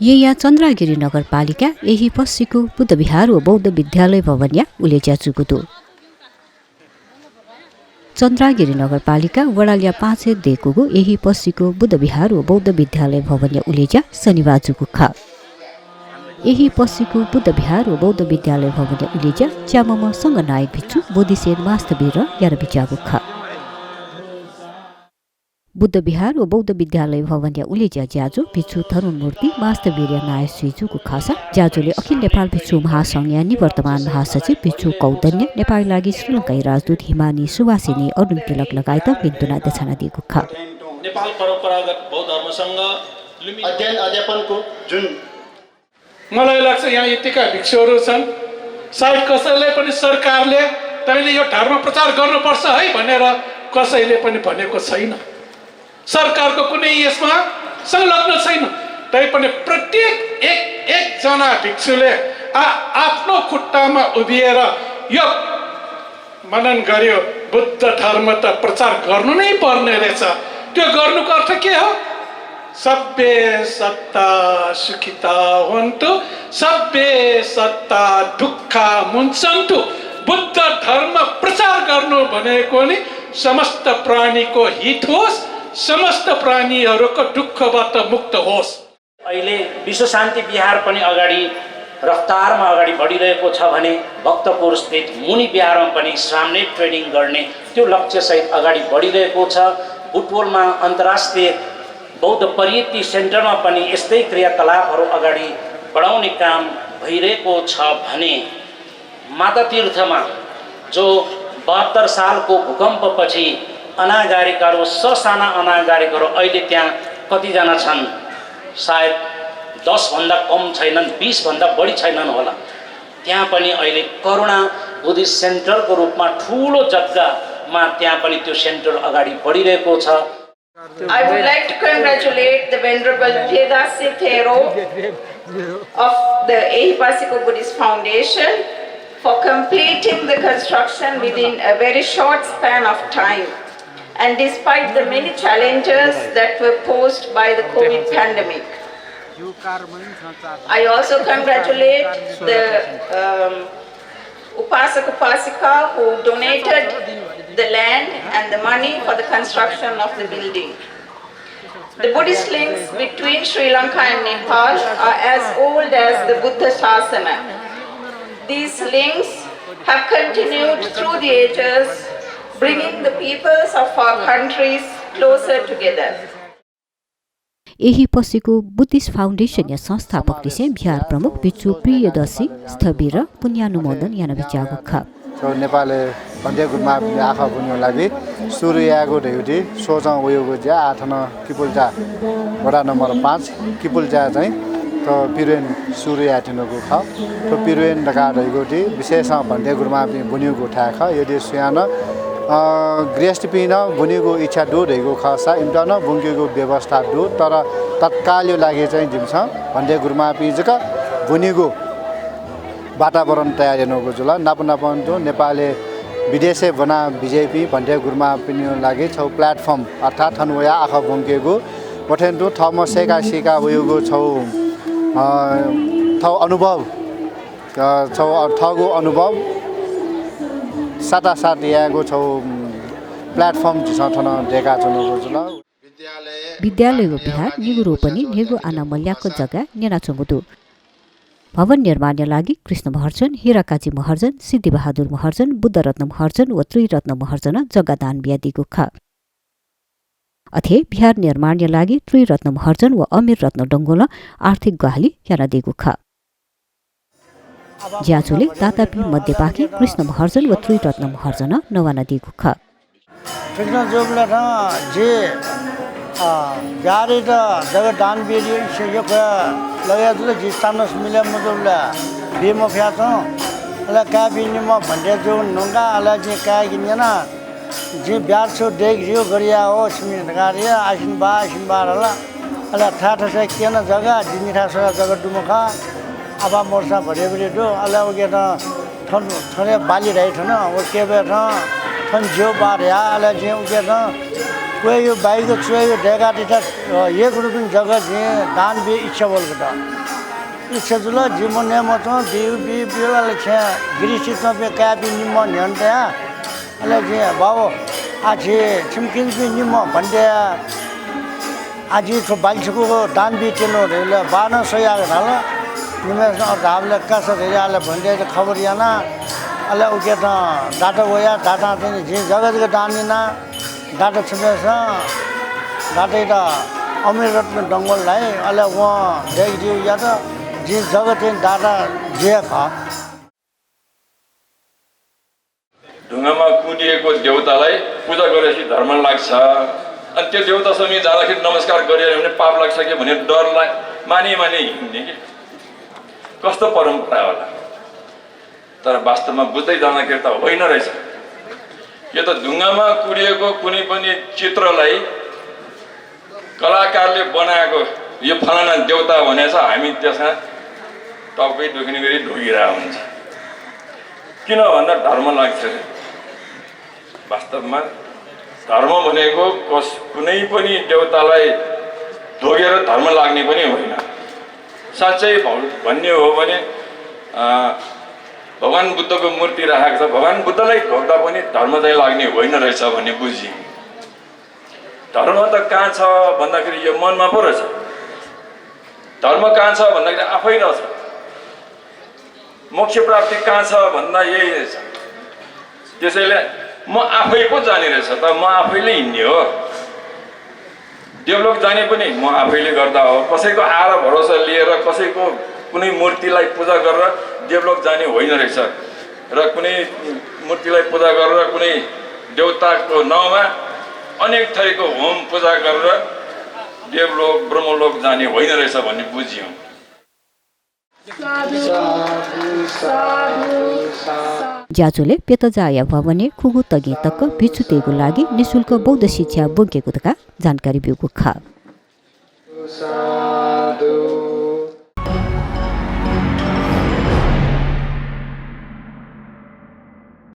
यहाँ चन्द्रगिरी नगरपालिका यही पश्चिको बुद्ध विहार व बौद्ध विद्यालय भवनया उलेच्या चुकुदो चन्द्रगिरी नगरपालिका वडालिया 5 देखुगो यही पश्चिको बुद्ध विहार व बौद्ध विद्यालय भवनया उलेच्या शनिबार जुकुखा यही पश्चिको बुद्ध विहार व बौद्ध विद्यालय भवनया उलेच्या च्यामम संग नायक भिचु बोधिसेन वास्तवीर यार बिचागुखा बुद्ध विहार व बौद्ध विद्यालय भवनया उलेच्या ज्याजो भिचु धर्म मूर्ति वास्तवीर नायक श्रीजुको खासा ज्याजोले अखिल नेपाल भिचु महासंघ या निवर्तमान महासचिव भिचु कौदन्य नेपाल लागि श्रीलङ्काई राजदूत हिमानी सुवासिनी अरुण तिलक लगायत बिन्तुना दक्षिणा दिएको खा नेपाल परम्परागत बौद्ध धर्मसँग अध्ययन अध्यापनको जुन मलाई लाग्छ यहाँ यतिका भिक्षुहरू छन् सायद कसैले पनि सरकारले तैँले यो धर्म प्रचार गर्नुपर्छ है भनेर कसैले पनि भनेको छैन सरकारको कुनै यसमा संलग्न छैन तैपनि प्रत्येक एकजना भिक्षुले आफ्नो खुट्टामा उभिएर यो मनन गर्यो बुद्ध धर्म त प्रचार गर्नु नै पर्ने रहेछ त्यो गर्नुको अर्थ के हो सब्बे सत्ता सुखिता हुन्तु सब्बे सत्ता दुःखा मुन्छन्तु बुद्ध धर्म प्रचार गर्नु भनेको नि समस्त प्राणीको हित होस् समस्त प्राणीहरूको दुःखबाट मुक्त होस् अहिले विश्व शान्ति विहार पनि अगाडि रफ्तारमा अगाडि बढिरहेको छ भने भक्तपुर स्थित मुनि विहारमा पनि सामने ट्रेनिङ गर्ने त्यो लक्ष्यसहित अगाडि बढिरहेको छ बुटवलमा अन्तर्राष्ट्रिय बौद्ध परियति सेन्टरमा पनि यस्तै क्रियाकलापहरू अगाडि बढाउने काम भइरहेको छ भने माता तीर्थमा जो 72 सालको भूकम्पपछि अनागारिकाहरू ससाना अनागारिकहरू अहिले त्यहाँ कतिजना छन् सायद 10 भन्दा कम छैनन् 20 भन्दा बढी छैनन् होला त्यहाँ पनि अहिले करुणा बुद्धिस्ट सेन्टरको रूपमा ठुलो जग्गामा त्यहाँ पनि त्यो सेन्टर अगाडि बढिरहेको छ I would like to congratulate the Venerable Vedasi Thero of the Ehipasiko Buddhist Foundation for completing the construction within a very short span of time and despite the many challenges that were posed by the COVID pandemic. I also congratulate the Upasak-Upasika who donated the land and the money for the construction of the building. The Buddhist links between Sri Lanka and Nepal are as old as the Buddha Shasana. These links have continued through the ages, bringing the peoples of our countries closer together. यही पछिको Buddhist foundation या संस्थापक विषय बिहार प्रमुख बिचु प्रियदर्शी स्थविर पुण्यानुमोदन याना विचारको खा नेपालले भन्दै गुरुमा आँखा बुन्नु लागि सूर्यको ढेउटी सोचा उयोको ज्या 8 न किपुलजा वडा नम्बर 5 किपुलजा चाहिँ त पिरुन सूर्य आठनको ख त पिरुन ढका ढैगोटी विशेष भन्दै गुरुमा बुन्युको ठाख यदि सुयान गृहस्थ पिन बुनेको इच्छा डो ढेको खसा इम्टन बुङ्गेको व्यवस्था डो तर तत्काल यो लागि चाहिँ जिम्छ भन्दै गुरुमा पिजका बुनेको वातावरण तयार हेर्नुको जुल नापनापन जो नेपालले विदेशे बना बीजेपी भन्दै गुरुमा पिन्नु लागि छौ प्लेटफर्म अर्थात् थनवया आँखा बुङ्गेको पठेन्टो थम सेका उयोको छौ थौ अनुभव छौ थगो अनुभव साता याको छौ प्लेटफर्म जिसथन डेका चनको जुल विद्यालयको बिहार निगुरो पनि नेगु आनामल्याको जग्गा नेनाचंगुदु भवन निर्माणका लागि कृष्ण महर्जन हिराकाजी महर्जन सिद्धिबहादुर महर्जन बुद्धरत्न महर्जन व त्रिरत्न महर्जन जग्गा दान ब्यादिको खा अथे बिहार निर्माणका लागि त्रिरत्न महर्जन व अमीर रत्न डङ्गोल आर्थिक गहाली याना दिएको खा ज्याचुले तातापी मध्यपाकी कृष्ण महर्जन व त्रिरत्न महर्जन नवाना दिएको खा कृष्ण जोबला जे गाडी त जग्गा दान बेरी यो लगा जुल जिस्तानस मिले मजबला बेमो फ्याछ अला का बिनीमा भन्दै जो नंगा अला जे का गिनेना जे ब्यार छो देख रियो गरिया हो सिमिन गाडिया आसिन बार अला थाथा से केन जग्गा दिमिठा छ जग्गा दुमखा अब मोर्चा भरे दो अला ओके त थने बाली रहे छ न ओ के बे थन जो बार या अला जे ओके त कोही यो बाइक चुहे यो ढेका टिटा एक रुपियाँ जग्गा जे दान बे इच्छा बोलको इच्छा जुला जीवन ने मत बिउ बि बिला लेख्या गिरिसित पे का बि निम न्यन्ते अले जे बाबु आछि छिमकिन बि निम भन्डे आजि तो बाल्छको दान बि तेनो रेले बान सया गनाल निमेस धाबले कस रेले भन्डे खबर याना अले उके त डाटा गया डाटा चाहिँ जे जग्गा जग्गा दानिना डाटा छिमेस डाटा त अमीर रत्न डंगललाई अले व देख दियो या त जे जग्गा चाहिँ डाटा जे खा ढुङ्गामा कुदिएको देवतालाई पूजा गरेपछि धर्म लाग्छ अनि त्यो देवतासँग जाँदाखेरि नमस्कार गरियो भने पाप लाग्छ कि भन्ने डरलाई माने हिँड्ने कि कस्तो परम्परा होला तर वास्तवमा बुझ्दै जाँदाखेरि त होइन रहेछ यो त ढुङ्गामा कुदिएको कुनै पनि चित्रलाई कलाकारले बनाएको यो फलाना देवता भनेछ हामी त्यसमा टक्कै दुख्ने गरी ढोगिरहेको हुन्छ किन भन्दा धर्म लाग्छ वास्तवमा धर्म भनेको कुनै पनि देवतालाई ढोगेर धर्म लाग्ने पनि होइन साँच्चै भन्ने हो भने भगवान बुद्धको मूर्ति राखेको छ भगवान बुद्धलाई ढोग्दा पनि धर्म चाहिँ लाग्ने होइन रहेछ भन्ने बुझियो धर्म त कहाँ छ भन्दाखेरि यो मनमा पो रहेछ धर्म कहाँ छ भन्दाखेरि आफै रहेछ मोक्ष प्राप्ति कहाँ छ भन्दा यही रहेछ त्यसैले म आफै पो जाने रहेछ त म आफैले हिँड्ने हो देवलोक जाने पनि म आफैले गर्दा हो कसैको आएर भरोसा लिएर कसैको कुनै मूर्तिलाई पूजा गरेर देवलोक जाने होइन रहेछ र कुनै मूर्तिलाई पूजा गरेर कुनै देवताको नाउँमा अनेक थरीको होम पूजा गरेर देवलोक ब्रह्मलोक जाने होइन रहेछ भन्ने बुझियो ज्याचोले पेतजाया भवनय खुगु तगे तक भिचुतेको लागि निशुल्क बौद्ध शिक्षा बोकेको तका जानकारी बिउको खा